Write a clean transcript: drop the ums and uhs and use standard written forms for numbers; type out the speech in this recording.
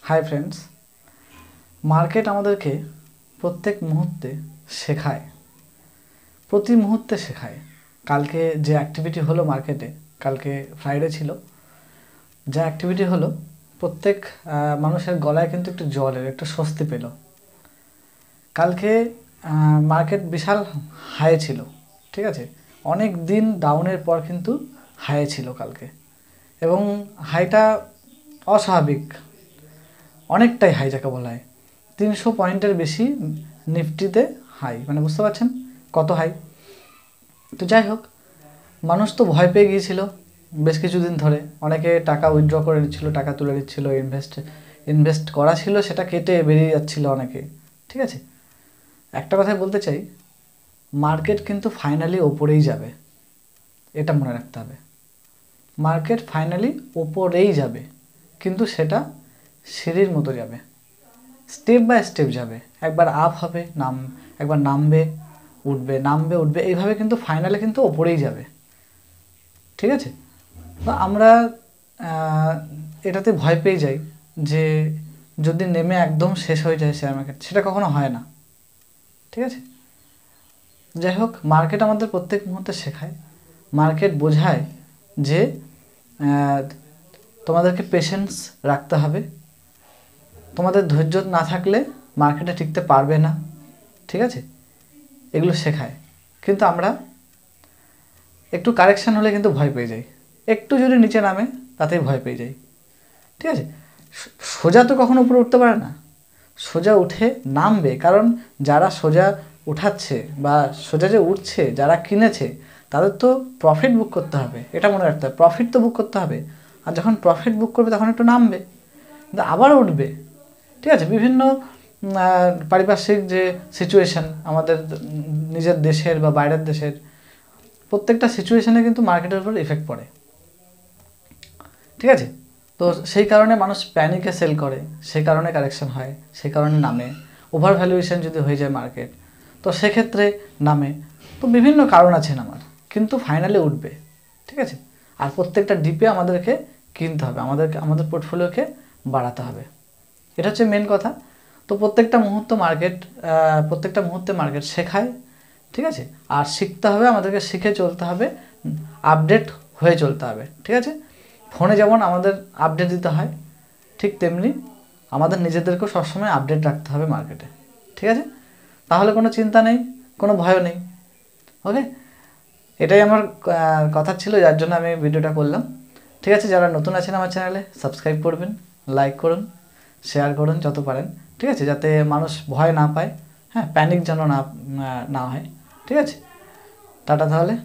Hi friends, market আমাদেরকে প্রত্যেক মুহূর্তে শেখায়, প্রতি মুহূর্তে শেখায়। কালকে যে অ্যাক্টিভিটি হলো মার্কেটে, কালকে ফ্রাইডে ছিল, যা অ্যাক্টিভিটি হলো প্রত্যেক মানুষের গলায় কিন্তু একটু জলের একটু স্বস্তি পেল। কালকে মার্কেট বিশাল হাই ছিল, ঠিক আছে, অনেক দিন ডাউনের পর কিন্তু হাই ছিল কালকে, এবং হাইটা অস্বাভাবিক, অনেকটাই হাই, যাকে বলা হয় 300 পয়েন্টের বেশি নিফটিতে হাই, মানে বুঝতে পারছেন কত হাই। তো যাই হোক, মানুষ তো ভয় পেয়ে গিয়েছিল বেশ কিছুদিন ধরে, অনেকে টাকা উইথড্র করে নিচ্ছিল, টাকা তুলে নিচ্ছিল, ইনভেস্ট করা ছিল সেটা কেটে বেরিয়ে যাচ্ছিল অনেকে, ঠিক আছে। একটা কথাই বলতে চাই, মার্কেট কিন্তু ফাইনালি ওপরেই যাবে, এটা মনে রাখতে হবে। মার্কেট ফাইনালি ওপরেই যাবে, কিন্তু সেটা সিঁড়ির মতো যাবে, স্টেপ বাই স্টেপ যাবে। একবার আপ হবে, একবার নামবে, উঠবে, নামবে, উঠবে, এইভাবে কিন্তু ফাইনালে কিন্তু ওপরেই যাবে, ঠিক আছে। তো আমরা এটাতে ভয় পেয়ে যাই যে যদি নেমে একদম শেষ হয়ে যায় শেয়ার মার্কেট, সেটা কখনো হয় না, ঠিক আছে। যাই হোক, মার্কেট আমাদের প্রত্যেক মুহূর্তে শেখায়, মার্কেট বোঝায় যে তোমাদেরকে পেশেন্স রাখতে হবে, তোমাদের ধৈর্য না থাকলে মার্কেটে টিকতে পারবে না, ঠিক আছে, এগুলো শেখায়। কিন্তু আমরা একটু কারেকশান হলে কিন্তু ভয় পেয়ে যাই, একটু যদি নিচে নামে তাতেই ভয় পেয়ে যাই, ঠিক আছে। সোজা তো কখনো উপরে উঠতে পারে না, সোজা উঠে নামবে, কারণ যারা সোজা উঠাচ্ছে বা সোজা যে উঠছে, যারা কিনেছে, তাদের তো প্রফিট বুক করতে হবে, এটা মনে রাখতে হবে, প্রফিট তো বুক করতে হবে। আর যখন প্রফিট বুক করবে তখন একটু নামবে, কিন্তু আবার উঠবে, ঠিক আছে। বিভিন্ন পারিপার্শ্বিক যে সিচুয়েশান আমাদের নিজের দেশের বা বাইরের দেশের, প্রত্যেকটা সিচুয়েশানে কিন্তু মার্কেটের উপর ইফেক্ট পড়ে, ঠিক আছে। তো সেই কারণে মানুষ প্যানিকে সেল করে, সেই কারণে কারেকশন হয়, সেই কারণে নামে। ওভার ভ্যালুয়েশন যদি হয়ে যায় মার্কেট, তো সেক্ষেত্রে নামে। তো বিভিন্ন কারণ আছে নামার, কিন্তু ফাইনালি উঠবে, ঠিক আছে। আর প্রত্যেকটা ডিপে আমাদেরকে কিনতে হবে, আমাদের পোর্টফোলিওকে বাড়াতে হবে, এটা হচ্ছে মেন কথা। তো প্রত্যেকটা মুহূর্তে মার্কেট শেখায়, ঠিক আছে। আর শিখতে হবে, আমাদেরকে শিখে চলতে হবে, আপডেট হয়ে চলতে হবে, ঠিক আছে। ফোনে যেমন আমাদের আপডেট দিতে হয়, ঠিক তেমনি আমাদের নিজেদেরকেও সবসময় আপডেট রাখতে হবে মার্কেটে, ঠিক আছে। তাহলে কোনো চিন্তা নেই, কোনো ভয় নেই, ওকে। এটাই আমার কথা ছিল, যার জন্য আমি ভিডিওটা করলাম, ঠিক আছে। যারা নতুন আছেন আমার চ্যানেলে, সাবস্ক্রাইব করবেন, লাইক করুন, শেয়ার করুন যত পারেন, ঠিক আছে, যাতে মানুষ ভয় না পায়, হ্যাঁ, প্যানিক যেন না হয়, ঠিক আছে। টাটা তাহলে।